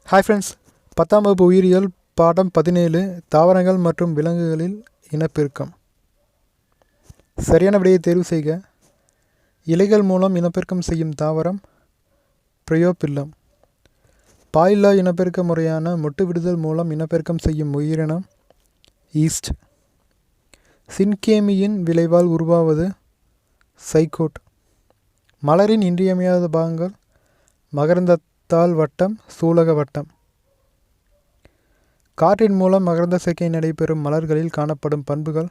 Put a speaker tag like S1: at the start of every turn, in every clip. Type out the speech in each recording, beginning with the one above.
S1: Hi friends, 10ஆம் வகுப்பு உயிரியல் பாடம் 17 தாவரங்கள் மற்றும் விலங்குகளில் இனப்பெருக்கம். சரியான விடையை தேர்வு செய்க. இலைகள் மூலம் இனப்பெருக்கம் செய்யும் தாவரம் பிரையோபில்லம். பாலில்லா இனப்பெருக்க முறையான மொட்டு விடுதல் மூலம் இனப்பெருக்கம் செய்யும் உயிரினம் ஈஸ்ட். சின்கேமியின் விளைவால் உருவாவது சைகோட். மலரின் இன்றியமையாத பாகங்கள் மகரந்தத்தாள் வட்டம், சூலக வட்டம். காற்றின் மூலம் மகரந்த சேர்க்கை நடைபெறும் மலர்களில் காணப்படும் பண்புகள்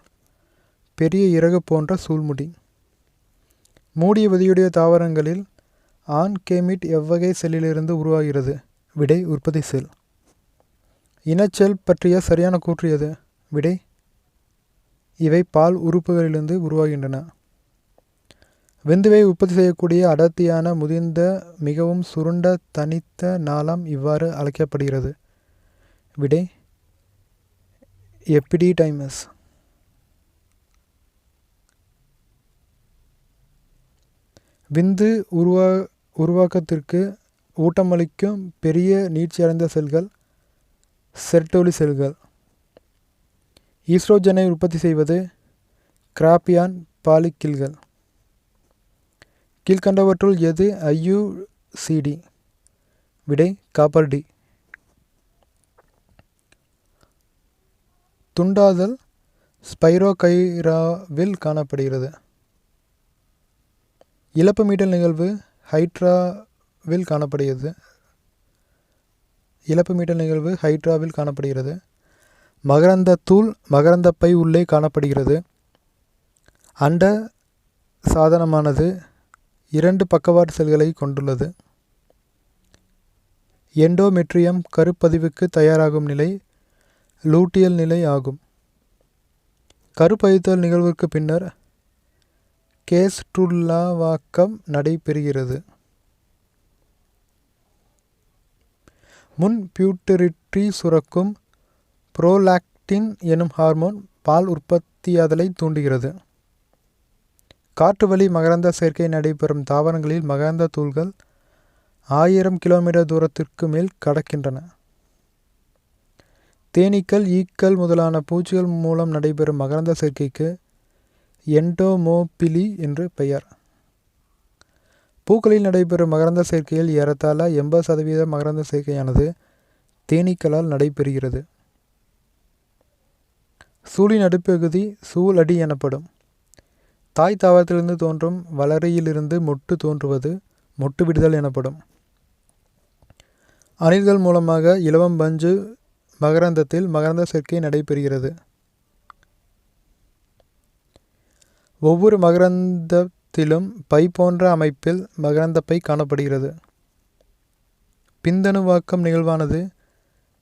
S1: பெரிய இறகு போன்ற சூழ்முடி. மூடிய விதையுடைய தாவரங்களில் ஆண் கேமிட் எவ்வகை செல்லிலிருந்து உருவாகிறது? விடை உற்பத்தி செல். இனச்செல் பற்றிய சரியான கூற்று எது? விடை இவை பால் உறுப்புகளிலிருந்து உருவாகின்றன. விந்துவை உற்பத்தி செய்யக்கூடிய அடர்த்தியான முதிர்ந்த மிகவும் சுருண்ட தனித்த நாளம் இவ்வாறு அழைக்கப்படுகிறது. விடை எபிடிடைமஸ். விந்து உருவாக்கத்திற்கு ஊட்டமளிக்கும் பெரிய நீட்சியடைந்த செல்கள் செர்டோலி செல்கள். ஈஸ்ட்ரோஜனை உற்பத்தி செய்வது கிராப்பியான் பாலிக்கில்கள். கீழ்கண்டவற்றுள் எது ஐயுசிடி? விடை காப்பர் டி. துண்டாதல் ஸ்பைரோகைராவில் காணப்படுகிறது. இழப்பு மீட்டல் நிகழ்வு ஹைட்ராவில் காணப்படுகிறது. மகரந்தத்தூள் மகரந்தப்பை உள்ளே காணப்படுகிறது. அண்ட சாதனமானது 2 பக்கவாட்டு செல்களை கொண்டுள்ளது. எண்டோமெட்ரியம் கருப்பதிவுக்கு தயாராகும் நிலை லூட்டியல் நிலை ஆகும். கருப்பதித்தல் நிகழ்வுக்கு பின்னர் கேஸ்ட்ருல்லாவாக்கம் நடைபெறுகிறது. முன் பியூட்டரிட்ரி சுரக்கும் புரோலாக்டின் எனும் ஹார்மோன் பால் உற்பத்தியாதலை தூண்டுகிறது. காற்று வழி மகரந்த சேர்க்கை நடைபெறும் தாவரங்களில் மகரந்த தூள்கள் 1000 கிலோமீட்டர் தூரத்திற்கு மேல் கடக்கின்றன. தேனீக்கள், ஈக்கள் முதலான பூச்சிகள் மூலம் நடைபெறும் மகரந்த சேர்க்கைக்கு என்டோமோபிலி என்று பெயர். பூக்களில் நடைபெறும் மகரந்த சேர்க்கையில் ஏறத்தாழ 80% மகரந்த சேர்க்கையானது தேனீக்களால் நடைபெறுகிறது. சூழின் நடுப்பகுதி சூல் அடி எனப்படும். தாய் தாவரத்திலிருந்து தோன்றும் வளரியிலிருந்து மொட்டு தோன்றுவது மொட்டு விடுதல் எனப்படும். அணில்கள் மூலமாக இலவம் பஞ்சு மகரந்தத்தில் மகரந்த சேர்க்கை நடைபெறுகிறது. ஒவ்வொரு மகரந்தத்திலும் பை போன்ற அமைப்பில் மகரந்தப்பை காணப்படுகிறது. பிந்தணுவாக்கம் நிகழ்வானது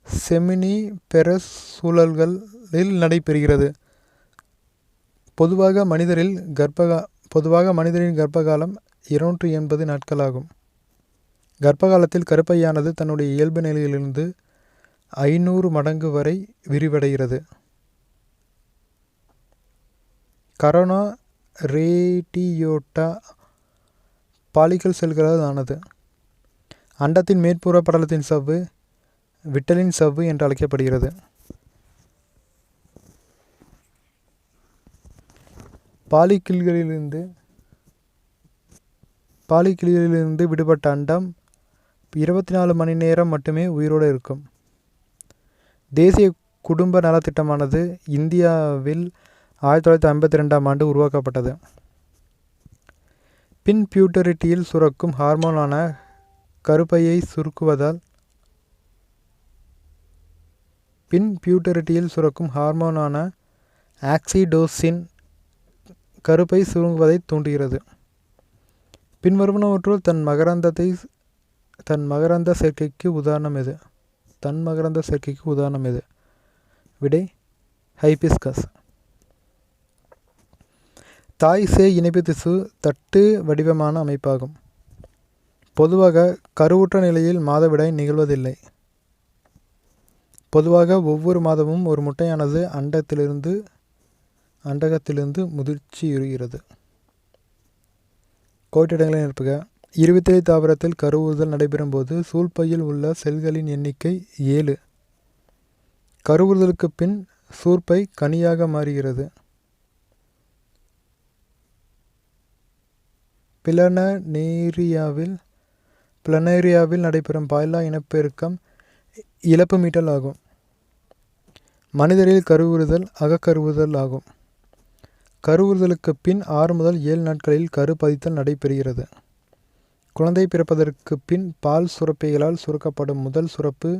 S1: செமினிபெரஸ் சூழல்களில் நடைபெறுகிறது. பொதுவாக மனிதரின் கர்ப்பகாலம் 280 நாட்களாகும். கர்ப்பகாலத்தில் கருப்பையானது தன்னுடைய இயல்பு நிலையிலிருந்து 500 மடங்கு வரை விரிவடைகிறது. கரோனா ரேடியோட்டா பாலிக்கல் செல்களால் ஆனது. அண்டத்தின் மேற்புற படலத்தின் சவ்வு விட்டலின் சவ்வு என்று அழைக்கப்படுகிறது. பாலிக்கில்களிலிருந்து விடுபட்ட அண்டம் 24 மணி நேரம் மட்டுமே உயிரோடு இருக்கும். தேசிய குடும்ப நலத்திட்டமானது இந்தியாவில் 1952ஆம் ஆண்டு உருவாக்கப்பட்டது. பின் பியூட்டரிட்டியில் சுரக்கும் ஹார்மோனான கருப்பையை சுருக்குவதால் ஆக்சிடோசின் கருப்பை சுருங்குவதை தூண்டுகிறது. பின்வருவனவற்றுள் தன்மகரந்த சேர்க்கைக்கு உதாரணம் எது? விடை ஹைபிஸ்கஸ். தாய் சேய் இணைப்பு திசு தட்டு வடிவமான அமைப்பாகும். பொதுவாக கருவுற்ற நிலையில் மாதவிடாய் நிகழ்வதில்லை. பொதுவாக ஒவ்வொரு மாதமும் ஒரு முட்டையானது அண்டகத்திலிருந்து முதிர்ச்சியுறுகிறது. கோட்டிடங்களை நிரப்புக. இருபத்தேழு தாவரத்தில் கருவுறுதல் நடைபெறும்போது சூல்பையில் உள்ள செல்களின் எண்ணிக்கை 7. கருவுறுதலுக்கு பின் சூற்பை கனியாக மாறுகிறது. பிளனேரியாவில் நடைபெறும் பாய்லா இனப்பெருக்கம் இழப்பு மீட்டல் ஆகும். மனிதரில் கருவுறுதல் அகக்கருவுறுதல் ஆகும். கருவுறுதலுக்கு பின் 6 முதல் 7 நாட்களில் கரு பதித்தல் நடைபெறுகிறது. குழந்தை பிறப்பதற்கு பின் பால் சுரப்பிகளால் சுரக்கப்படும் முதல் சுரப்பு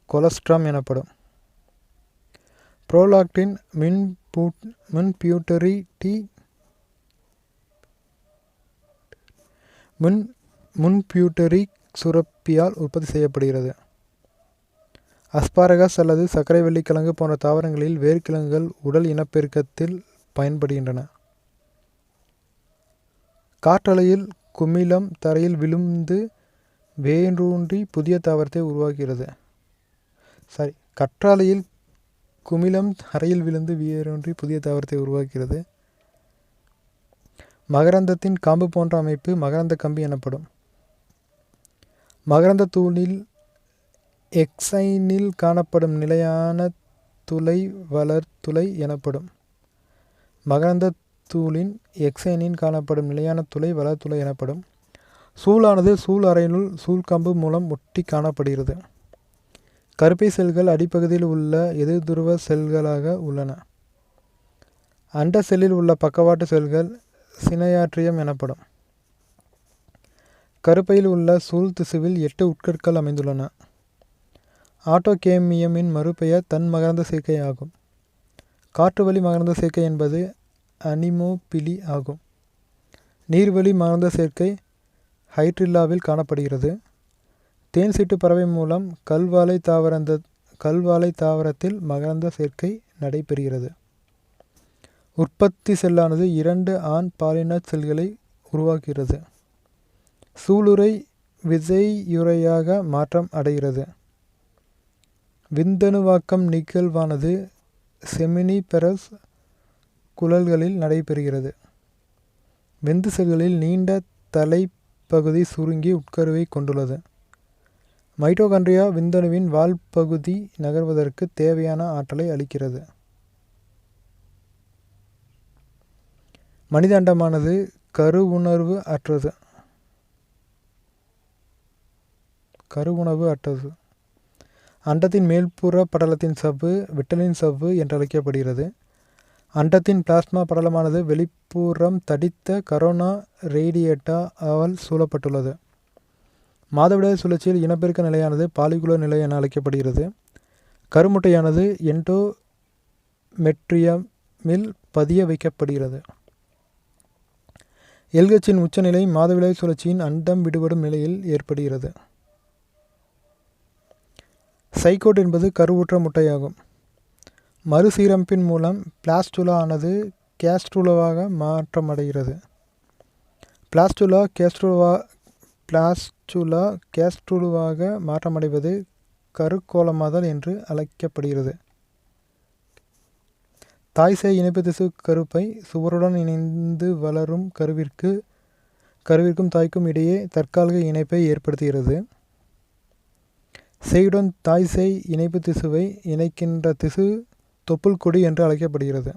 S1: கொலஸ்ட்ரம் எனப்படும். புரோலாக்டின் முன்பியூட்டரி சுரப்பியால் உற்பத்தி செய்யப்படுகிறது. அஸ்பாரகஸ் அல்லது சர்க்கரை வெள்ளிக்கிழங்கு போன்ற தாவரங்களில் வேர்க்கிழங்குகள் உடல் இனப்பெருக்கத்தில் பயன்படுகின்றன. காற்றலையில் குமிழம் தரையில் விழுந்து வேரூன்றி புதிய தாவரத்தை உருவாக்குகிறது. கற்றாழையில் குமிழம் தரையில் விழுந்து வேரூன்றி புதிய தாவரத்தை உருவாக்குகிறது. மகரந்தத்தின் காம்பு போன்ற அமைப்பு மகரந்த கம்பி எனப்படும். மகரந்த தூளில் எக்சைனில் காணப்படும் நிலையான துளை வளர்துளை எனப்படும். மகரந்த தூளின் எக்சைனில் காணப்படும் நிலையான துளை வளர்துளை எனப்படும். சூலானது சூல் அறையினுள் சூல்கம்பு மூலம் ஒட்டி காணப்படுகிறது. கருப்பை செல்கள் அடிப்பகுதியில் உள்ள எதிர்துருவ செல்களாக உள்ளன. அண்ட செல்லில் உள்ள பக்கவாட்டு செல்கள் சினையாட்ரியம் எனப்படும். கருப்பையில் உள்ள சூல் திசுவில் 8 உட்கருக்கள் அமைந்துள்ளன. ஆட்டோகேமியமின் மறுபெயர் தன் மகரந்த சேர்க்கை ஆகும். காற்றுவழி மகரந்த சேர்க்கை என்பது அனிமோபிலி ஆகும். நீர்வழி மகரந்த சேர்க்கை ஹைட்ரில்லாவில் காணப்படுகிறது. தேன் சிட்டு பறவை மூலம் கல்வாழை தாவரத்தில் மகரந்த சேர்க்கை நடைபெறுகிறது. உற்பத்தி செல்லானது 2 ஆண் பாலின செல்களை உருவாக்குகிறது. சூளுரை விசையுறையாக மாற்றம் அடைகிறது. விந்தணுவாக்கம் நிகழ்வானது செமினிபெரஸ் குழல்களில் நடைபெறுகிறது. விந்து செல்களில் நீண்ட தலைப்பகுதி சுருங்கி உட்கருவை கொண்டுள்ளது. மைட்டோகாண்ட்ரியா விந்தணுவின் வால்பகுதி நகர்வதற்கு தேவையான ஆற்றலை அளிக்கிறது. மனித அண்டமானது கருவுணர்வு அற்றது. அண்டத்தின் மேல்புற படலத்தின் சவ்வு விட்டலின் சவ்வு என்று அழைக்கப்படுகிறது. அண்டத்தின் பிளாஸ்மா படலமானது வெளிப்புறம் தடித்த கரோனா ரேடியேட்டா ஆல் சூழப்பட்டுள்ளது. மாதவிடாய் சுழற்சியில் இனப்பெருக்க நிலையானது பாலிகுலர் நிலை என அழைக்கப்படுகிறது. கருமுட்டையானது எண்டோமெட்ரியமில் பதிய வைக்கப்படுகிறது. எல்கச்சின் உச்சநிலை மாதவிடாய் சுழற்சியின் அண்டம் விடுபடும் நிலையில் ஏற்படுகிறது. சைகோட் என்பது கருவுற்ற முட்டையாகும். மறுசீரமைப்பின் மூலம் பிளாஸ்டுலா ஆனது கேஸ்ட்ருலாவாக மாற்றமடைகிறது. பிளாஸ்டுலா கேஸ்ட்ருலுவாக மாற்றமடைவது கருக்கோளமாதல் என்று அழைக்கப்படுகிறது. தாய்சேய் இணைப்பு திசு கருப்பை சுவருடன் இணைந்து வளரும் கருவிற்கும் தாய்க்கும் இடையே தற்காலிக இணைப்பை ஏற்படுத்துகிறது. சேயுடன் தாய்சேய் இணைப்பு திசுவை இணைக்கின்ற திசு தொப்புள் கொடி என்று அழைக்கப்படுகிறது.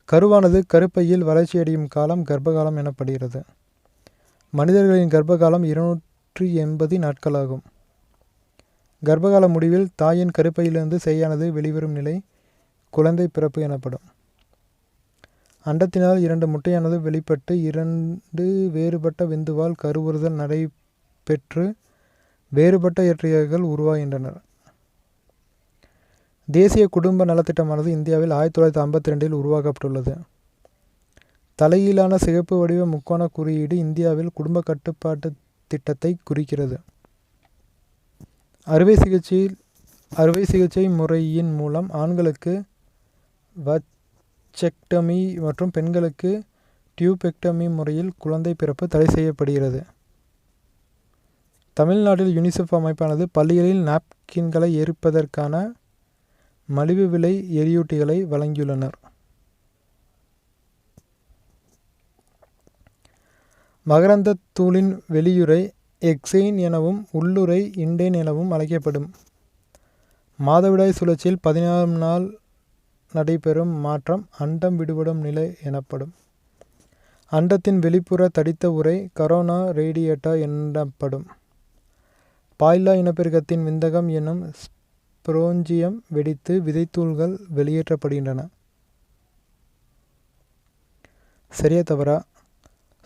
S1: கருவானது கருப்பையில் வளர்ச்சியடையும் காலம் கர்ப்பகாலம் எனப்படுகிறது. மனிதர்களின் கர்ப்பகாலம் 280 நாட்களாகும். கர்ப்பகால முடிவில் தாயின் கருப்பையிலிருந்து சேயானது வெளிவரும் நிலை குழந்தை பிறப்பு எனப்படும். அண்டத்தினால் 2 முட்டையானது வெளிப்பட்டு 2 வேறுபட்ட விந்துவால் கருவுறுதல் நடைபெற்று வேறுபட்ட இயற்றியர்கள் உருவாகின்றனர். தேசிய குடும்ப நலத்திட்டமானது இந்தியாவில் 1952 உருவாக்கப்பட்டுள்ளது. தலைகீழான சிகப்பு வடிவ முக்கோண குறியீடு இந்தியாவில் குடும்ப கட்டுப்பாட்டு திட்டத்தை குறிக்கிறது. அறுவை சிகிச்சை முறையின் மூலம் ஆண்களுக்கு வச்செக்டமி மற்றும் பெண்களுக்கு டியூபெக்டமி முறையில் குழந்தை பிறப்பு தடை செய்யப்படுகிறது. தமிழ்நாட்டில் யுனிசெஃப் அமைப்பானது பள்ளிகளில் நாப்கின்களை எரிப்பதற்கான மலிவு விலை எரியூட்டிகளை வழங்கியுள்ளனர். மகரந்தத் தூளின் வெளியுறை எக்சைன் எனவும் உள்ளுறை இண்டேன் எனவும் அழைக்கப்படும். மாதவிடாய் சுழற்சியில் 14ஆம் நாள் நடைபெறும் மாற்றம் அண்டம் விடுபடும் நிலை எனப்படும். அண்டத்தின் வெளிப்புற தடித்த உறை கரோனா ரேடியேட்டா எனப்படும். பாய்லா இனப்பெருக்கத்தின் விந்தகம் என்னும் ஸ்போரஞ்சியம் வெடித்து விதைத்தூள்கள் வெளியேற்றப்படுகின்றன. சரியா தவறா?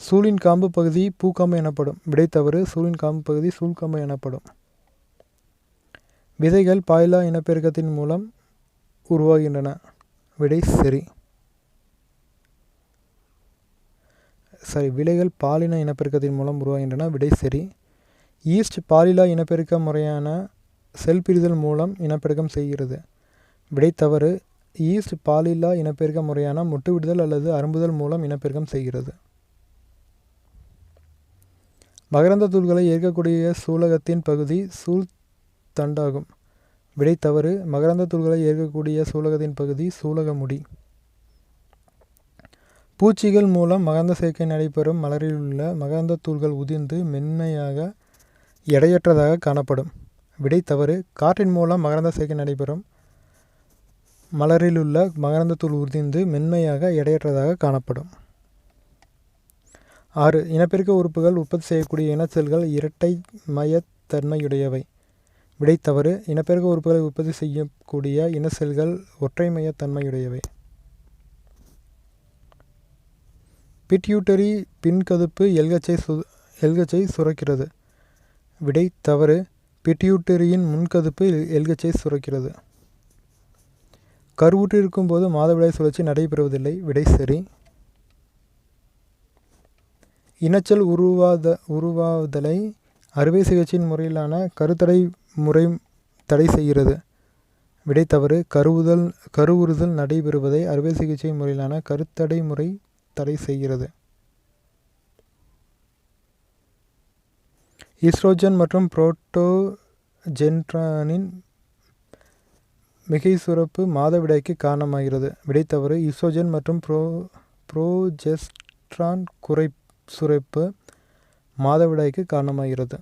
S1: சூலின் காம்பு பகுதி பூக்காம்பு எனப்படும். விடை தவறு. சூலின் காம்பு பகுதி சூல்காம்பு எனப்படும். விதைகள் பாய்லா இனப்பெருக்கத்தின் மூலம் உருவாகின்றன. விடை சரி. விலைகள் பாலின இனப்பெருக்கத்தின் மூலம் உருவாகின்றன. விடை சரி. ஈஸ்ட் பாலிலா இனப்பெருக்க முறையான செல் பிரிதல் மூலம் இனப்பெருக்கம் செய்கிறது. விடை தவறு. ஈஸ்ட் பாலிலா இனப்பெருக்க முறையான முட்டுவிடுதல் அல்லது அரும்புதல் மூலம் இனப்பெருக்கம் செய்கிறது. மகரந்த தூள்களை ஏற்கக்கூடிய சூலகத்தின் பகுதி சூல் தண்டாகும். விடை தவறு. மகரந்த தூள்களை ஏற்கக்கூடிய சூலகத்தின் பகுதி சூலக முடி. பூச்சிகள் மூலம் மகரந்த சேர்க்கை நடைபெறும் மலரிலுள்ள மகரந்த தூள்கள் உதிர்ந்து மென்மையாக எடையற்றதாக காணப்படும். விடை தவறு. காற்றின் மூலம் மகரந்த சேர்க்கை நடைபெறும் மலரிலுள்ள மகரந்த தூள் உதிர்ந்து மென்மையாக எடையற்றதாக காணப்படும். 6. இனப்பெருக்க உறுப்புகள் உற்பத்தி செய்யக்கூடிய இனச்செல்கள் இரட்டை மையத்தன்மையுடையவை. விடை தவறு. இனப்பெருக்க உறுப்புகளை உற்பத்தி செய்யக்கூடிய இனச்செல்கள் ஒற்றை மையத்தன்மையுடையவை. பிட்யூட்டரி பின்கதுப்பு எல்கச்சை சுரக்கிறது. விடை தவறு. பிட்யூட்டரியின் முன்கதுப்பு எல்கச்சை சுரக்கிறது. கருவுற்றிருக்கும் போது மாதவிடாய் சுழற்சி நடைபெறுவதில்லை. விடை சரி. இனச்சல் உருவாதலை அறுவை சிகிச்சையின் முறையிலான கருத்தடை முறை தடை செய்கிறது. விடை தவறு. கருவுறுதல் நடைபெறுவதை அறுவை சிகிச்சை முறையிலான கருத்தடை முறை தடை செய்கிறது. ஈஸ்ட்ரோஜன் மற்றும் புரோட்டோஜென்ட்ரானின் மிகை சுரப்பு மாதவிடாய்க்கு காரணமாகிறது. விடை தவறு. ஈஸ்ட்ரோஜன் மற்றும் புரோஜெஸ்ட்ரான் சுரப்பு மாதவிடாய்க்கு காரணமாகிறது.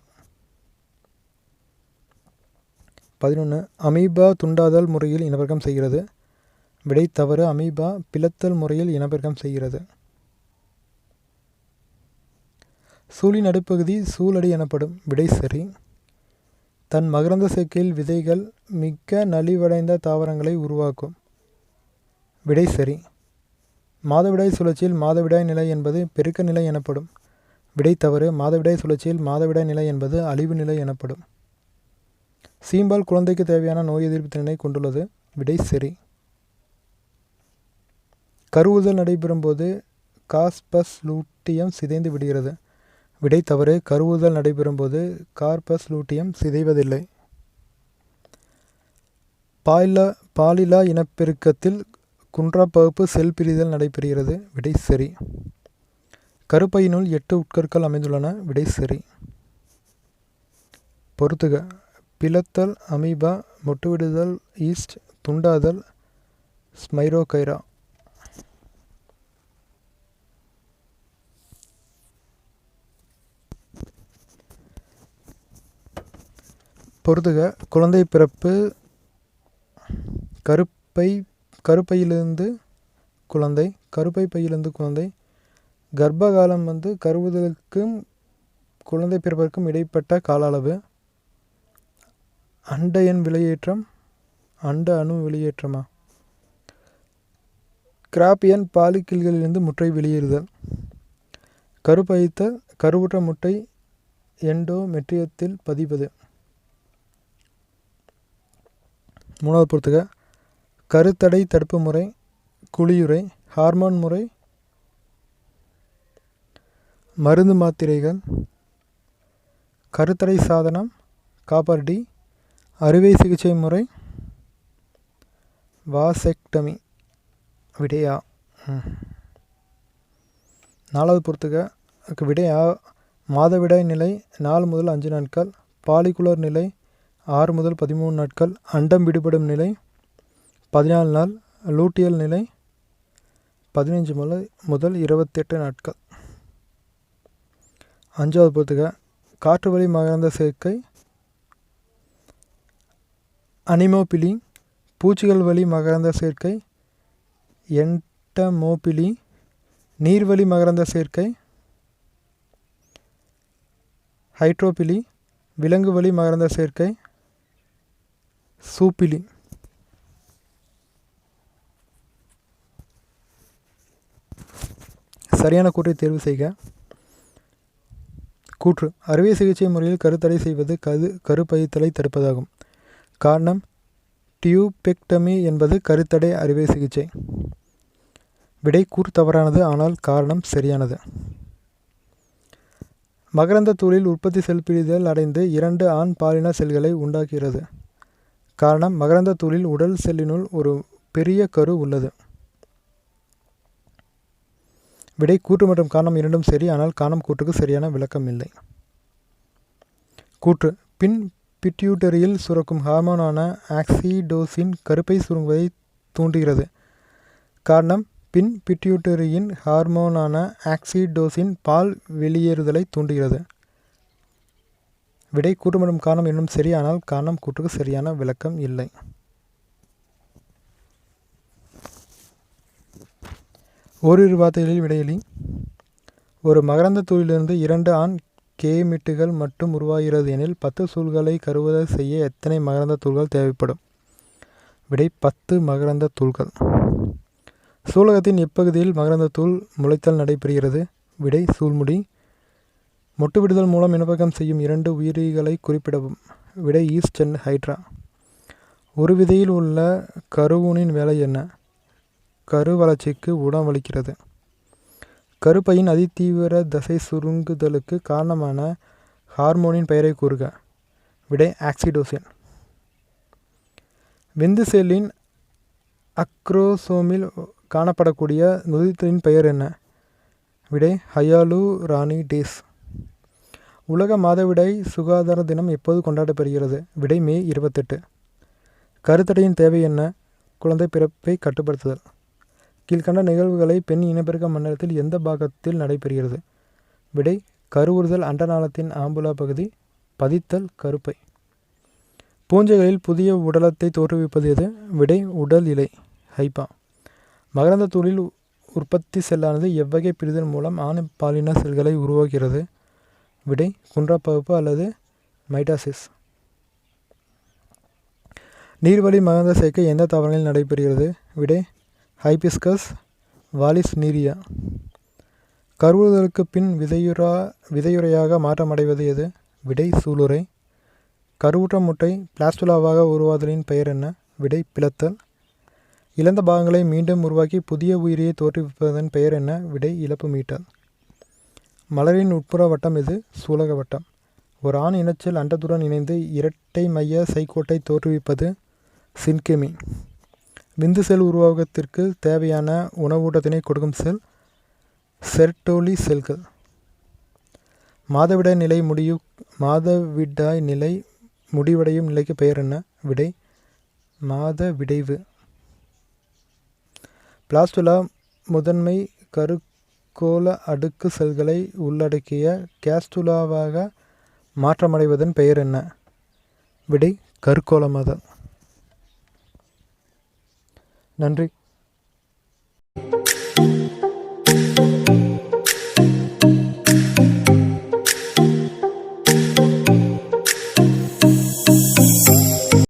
S1: 11. அமீபா துண்டாதல் முறையில் இனப்பெருக்கம் செய்கிறது. விடை தவறு. அமீபா பிளத்தல் முறையில் இனப்பெருக்கம் செய்கிறது. சூலின் நடுப்பகுதி சூலடி எனப்படும். விடை சரி. தன் மகரந்த சேர்க்கையில் விதைகள் மிக்க நலிவடைந்த தாவரங்களை உருவாக்கும். விடை சரி. மாதவிடாய் சுழற்சியில் மாதவிடாய் நிலை என்பது பெருக்க நிலை எனப்படும். விடை தவறு. மாதவிடாய் சுழற்சியில் மாதவிடாய் நிலை என்பது அழிவு நிலை எனப்படும். சீம்பால் குழந்தைக்கு தேவையான நோய் எதிர்ப்பு திறனை கொண்டுள்ளது. விடை சரி. கருவுறுதல் நடைபெறும் போது கார்பஸ் லூட்டியம் சிதைந்து விடுகிறது. விடை தவறு. கருவுறுதல் நடைபெறும் போது கார்பஸ் லூட்டியம் சிதைவதில்லை. பாலிலா இனப்பெருக்கத்தில் குன்றா பகுப்பு செல் பிரிதல் நடைபெறுகிறது. விடை சரி. கருப்பையினுள் 8 உட்கருக்கள் அமைந்துள்ளன. விடை சரி. பொறுத்துக. பிளத்தல் அமீபா, மொட்டுவிடுதல் ஈஸ்ட், துண்டாதல் ஸ்மைரோகைரா. பொறுத்துக. குழந்தை பிறப்பு, கருப்பையிலிருந்து குழந்தை, கருப்பை பையிலிருந்து குழந்தை, கர்ப்பகாலம் கருவுதலுக்கும் குழந்தை பிறப்பிற்கும் இடைப்பட்ட கால அளவு, அண்ட எண் வெளியேற்றம், அண்ட அணு வெளியேற்றமா, கிராப்பியன் பாலிக்கில்களிலிருந்து முட்டை வெளியேறுதல், கருப்பைத்தல், கருவுற்ற முட்டை எண்டோமெட்ரியத்தில் பதிவது. 3வது பொறுத்துக. கருத்தடை தடுப்பு முறை, குழியுறை, ஹார்மோன் முறை, மருந்து மாத்திரைகள், கருத்தடை சாதனம், காப்பர் டி, அறுவை சிகிச்சை முறை, வாசெக்டமி. விடையா? 4வது பொறுத்துக. விடையா? மாதவிடாய் நிலை 4 முதல் 5 நாட்கள், பாலிகுலர் நிலை 6 முதல் 13 நாட்கள், அண்டம் விடுபடும் நிலை 14 நாள், லூட்டியல் நிலை 15 முதல் 28 நாட்கள். 5வது பொறுத்துக. காற்று வழி மகரந்த சேர்க்கை அனிமோபிலி. பூச்சிகள் வழி மகரந்த சேர்க்கை என்டமோபிலி. நீர்வழி மகரந்த சேர்க்கை ஹைட்ரோபிலி. விலங்கு வழி மகரந்த சேர்க்கை சூப்பிலி. சரியான கூற்றை தேர்வு செய்க. கூற்று: அறுவை சிகிச்சை முறையில் கருத்தடை செய்வது கருப்பைத்தலை தடுப்பதாகும். காரணம்: டியூபெக்டமி என்பது கருத்தடை அறுவை சிகிச்சை. விடை: கூற்று தவறானது, ஆனால் காரணம் சரியானது. மகரந்த தூளில் உற்பத்தி செல் பிரிதல் அடைந்து 2 ஆண் பாலின செல்களை உண்டாக்குகிறது. காரணம்: மகரந்த தூளில் உடல் செல்லினுள் ஒரு பெரிய கரு உள்ளது. விடை: கூற்று மற்றும் காரணம் இரண்டும் சரி, ஆனால் காரணம் கூற்றுக்கு சரியான விளக்கம் இல்லை. கூற்று: பின் பிட்யூட்டரியில் சுரக்கும் ஹார்மோனான ஆக்சிடோசின் கருப்பை சுருங்குவதை தூண்டுகிறது. காரணம்: பின் பிட்யூட்டரியின் ஹார்மோனான ஆக்சிடோசின் பால் வெளியேறுதலை தூண்டுகிறது. விடை: கூற்று மற்றும் காரணம் இரண்டும் சரி, ஆனால் காரணம் கூற்றுக்கு சரியான விளக்கம் இல்லை. ஓரிரு வார்த்தைகளில் விடையளி. ஒரு மகரந்த தூளிலிருந்து 2 ஆண் கேமிட்டுகள் மட்டும் உருவாகிறது எனில் 10 சூல்களை கருவுற செய்ய எத்தனை மகரந்த தூள்கள் தேவைப்படும்? விடை: 10 மகரந்த தூள்கள். சூலகத்தின் எப்பகுதியில் மகரந்த தூள் முளைத்தல் நடைபெறுகிறது? விடை: சூல்முடி. மொட்டு விடுதல் மூலம் இனப்பெருக்கம் செய்யும் 2 உயிரிகளை குறிப்பிடவும். விடை: ஈஸ்ட் அண்ட் ஹைட்ரா. ஒரு விதையில் உள்ள கருவூனின் வேலை என்ன? கரு வளர்ச்சிக்கு உணவளிக்கிறது. கருப்பையின் அதிதீவிர தசை சுருங்குதலுக்கு காரணமான ஹார்மோனின் பெயரை கூறுக. விடை: ஆக்சிடோசின். விந்து செல்லின் அக்ரோசோமில் காணப்படக்கூடிய நொதித்தலின் பெயர் என்ன? விடை: ஹையாலுரானிடேஸ். உலக மாதவிடாய் சுகாதார தினம் எப்போது கொண்டாடப்படுகிறது? விடை: மே 28. கருத்தடையின் தேவை என்ன? குழந்தை பிறப்பை கட்டுப்படுத்துதல். கீழ்கண்ட நிகழ்வுகளை பெண் இனப்பெருக்க மண்டலத்தில் எந்த பாகத்தில் நடைபெறுகிறது? விடை: கருவுறுதல் அண்டநாளத்தின் ஆம்புலா பகுதி. பதித்தல் கருப்பை. பூஞ்சைகளில் புதிய உடலத்தை தோற்றுவிப்பது எது? விடை: உடல் இலை ஹைபா. மகரந்த தூளில் உற்பத்தி செல்லானது எவ்வகை பிரிதல் மூலம் ஆண் பாலின செல்களை உருவாக்குகிறது? விடை: குன்றப்பகுப்பு அல்லது மைட்டாசிஸ். நீர்வழி மகரந்த சேர்க்கை எந்த தாவரங்களில் நடைபெறுகிறது? விடை: ஹைபிஸ்கஸ் வாலிஸ்னீரியா. கருவுறுதலுக்கு பின் விதையுறையாக மாற்றமடைவது எது? விடை: சூளுரை. கருவுற்ற முட்டை பிளாஸ்டுலாவாக உருவாதலின் பெயர் என்ன? விடை: பிளத்தல். இழந்த பாகங்களை மீண்டும் உருவாக்கி புதிய உயிரியை தோற்றுவிப்பதன் பெயர் என்ன? விடை: இழப்பு மீட்டல். மலரின் உட்புற வட்டம் எது? சூலக வட்டம். ஒரு ஆண் இனச்செல் அண்டத்துடன் இணைந்து இரட்டை மைய சைகோட்டை தோற்றுவிப்பது சின்கெமி. விந்து செல் உருவாக்கத்திற்கு தேவையான உணவூட்டத்தினை கொடுக்கும் செல் செர்டோலி செல்கள். மாதவிடாய் நிலை முடிவடையும் நிலைக்கு பெயர் என்ன? விடை: மாதவிடைவு. பிளாஸ்டுலா முதன்மை கருக்கோள அடுக்கு செல்களை உள்ளடக்கிய கேஸ்டுலாவாக மாற்றமடைவதன் பெயர் என்ன? விடை: கருக்கோளமாதல். நன்றி.